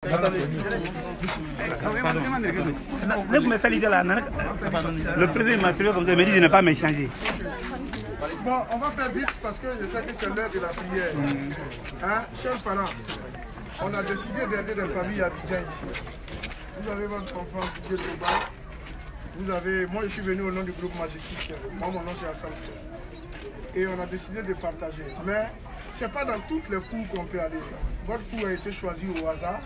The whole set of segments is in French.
Le président m'a trouvé comme ça, il m'a dit de ne pas m'échanger. Bon, on va faire vite parce que je sais que c'est l'heure de la prière. Hein, chers parents, on a décidé d'aider des familles habitants ici. Vous avez votre enfant Didier Toba. Vous avez, moi je suis venu au nom du groupe Magic System. Moi mon nom c'est Hassan. Et on a décidé de partager. Mais ce n'est pas dans toutes les cours qu'on peut aller. Votre cours a été choisi au hasard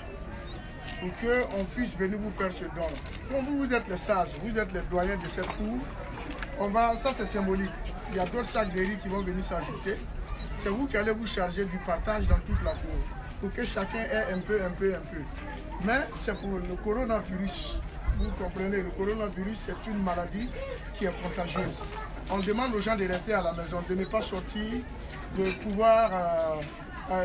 pour qu'on puisse venir vous faire ce don. Comme vous êtes les sages, vous êtes les doyens de cette cour, ça c'est symbolique. Il y a d'autres sacs de riz qui vont venir s'ajouter. C'est vous qui allez vous charger du partage dans toute la cour. Pour que chacun ait un peu. Mais c'est pour le coronavirus. Vous comprenez, le coronavirus c'est une maladie qui est contagieuse. On demande aux gens de rester à la maison, de ne pas sortir, de pouvoir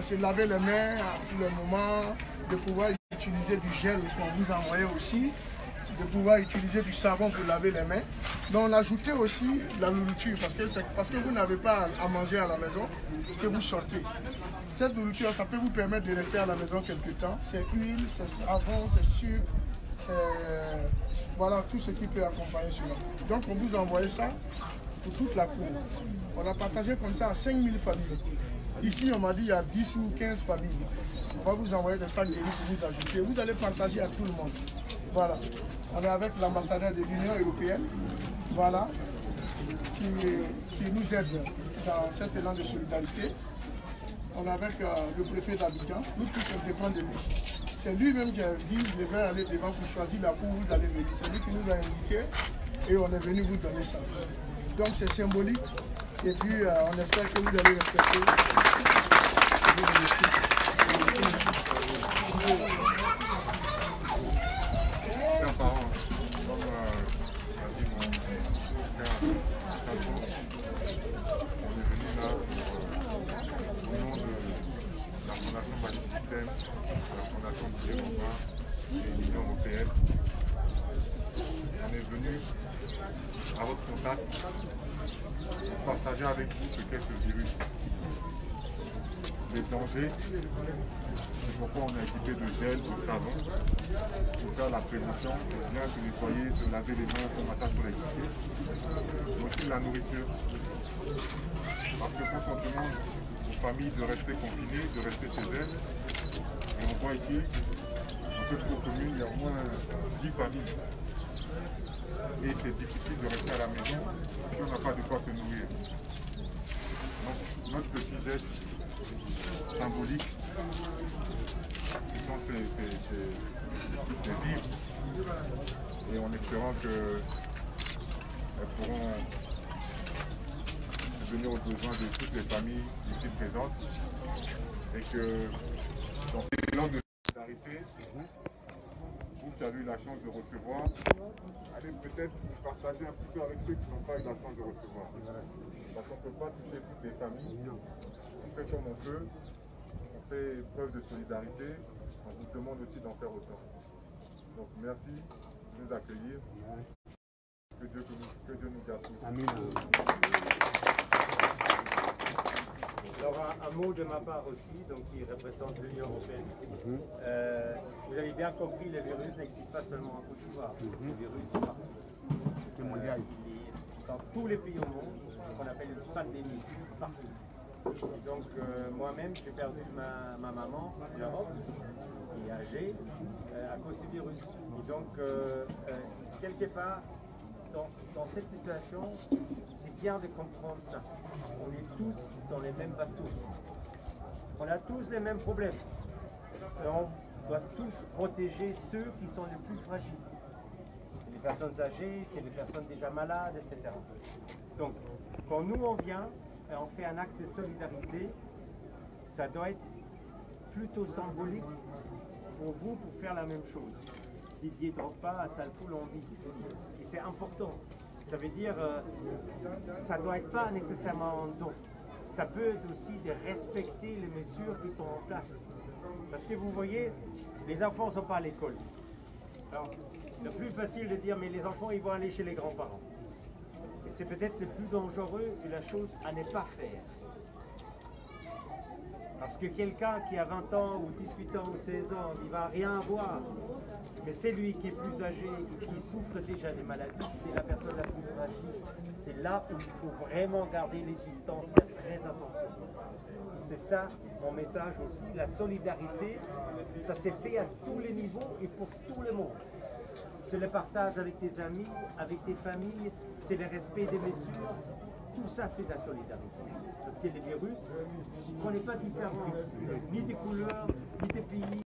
se laver les mains à tous les moments, de pouvoir utiliser du gel qu'on vous envoyait aussi, de pouvoir utiliser du savon pour laver les mains. Mais on ajoutait aussi la nourriture parce que vous n'avez pas à manger à la maison que vous sortez. Cette nourriture, ça peut vous permettre de rester à la maison quelque temps. C'est huile, c'est savon, c'est sucre, c'est voilà tout ce qui peut accompagner cela. Donc on vous a envoyé ça pour toute la cour. On a partagé comme ça à 5000 familles. Ici on m'a dit il y a 10 ou 15 familles. On va vous envoyer des sacs de riz pour vous ajouter. Vous allez partager à tout le monde. Voilà. On est avec l'ambassadeur de l'Union européenne, voilà, qui nous aide dans cet élan de solidarité. On est avec le préfet d'Abidjan, nous tous on dépend de lui. C'est lui-même qui a dit, je vais aller devant pour choisir la cour où vous allez venir. C'est lui qui nous a indiqué et on est venu vous donner ça. Donc c'est symbolique et puis on espère que vous allez respecter. Chers parents, comme a dit mon frère Salvo, on est venu là au nom de la Fondation Magic System, la Fondation Didier Toba et l'Union européenne. On est venu à votre contact pour partager avec vous ce qu'est ce virus, les dangers. C'est pourquoi on est équipé de gel, de savon, pour faire la prévention, bien se nettoyer, se laver les mains au massage sur les pieds, mais aussi la nourriture. Parce que quand on demande aux familles de rester confinées, de rester chez elles, et on voit ici, dans cette cour commune, il y a au moins 10 familles. Et c'est difficile de rester à la maison si on n'a pas de quoi se nourrir. Donc notre petit geste symbolique, c'est vivre, et en espérant qu'elles pourront venir aux besoins de toutes les familles ici présentes et que dans ces élan de solidarité, vous qui avez eu la chance de recevoir, allez peut-être partager un petit peu avec ceux qui n'ont pas eu la chance de recevoir. Parce qu'on ne peut pas toucher toutes les familles, on fait comme on peut, on fait preuve de solidarité, on vous demande aussi d'en faire autant. Donc merci de nous accueillir, que Dieu nous garde tous. Amen. Alors un mot de ma part aussi, donc qui représente l'Union européenne. Vous avez bien compris, le virus n'existe pas seulement en Côte d'Ivoire. Le virus est partout. Il est dans tous les pays au monde, qu'on appelle une pandémie, partout. Et donc moi-même, j'ai perdu ma maman en Europe, qui est âgée, à cause du virus. Et donc, quelque part, dans cette situation, c'est bien de comprendre ça. On est tous dans les mêmes bateaux. On a tous les mêmes problèmes. Et on doit tous protéger ceux qui sont les plus fragiles. C'est les personnes âgées, c'est les personnes déjà malades, etc. Donc, quand nous on vient et on fait un acte de solidarité, ça doit être plutôt symbolique pour vous pour faire la même chose. Didier Drogba, à Salfou l'ont dit. Et c'est important. Ça veut dire, ça ne doit être pas nécessairement un don. Ça peut être aussi de respecter les mesures qui sont en place. Parce que vous voyez, les enfants ne sont pas à l'école. Alors, le plus facile de dire, mais les enfants, ils vont aller chez les grands-parents. Et c'est peut-être le plus dangereux et la chose à ne pas faire. Parce que quelqu'un qui a 20 ans ou 18 ans ou 16 ans, il ne va rien avoir. Mais c'est lui qui est plus âgé et qui souffre déjà des maladies, c'est la personne la plus fragile. C'est là où il faut vraiment garder les distances, faire très attention. C'est ça mon message aussi, la solidarité, ça s'est fait à tous les niveaux et pour tout le monde. C'est le partage avec tes amis, avec tes familles, c'est le respect des mesures. Tout ça, c'est de la solidarité. Parce que les virus ne connaissent pas de différence, ni des couleurs, ni des pays.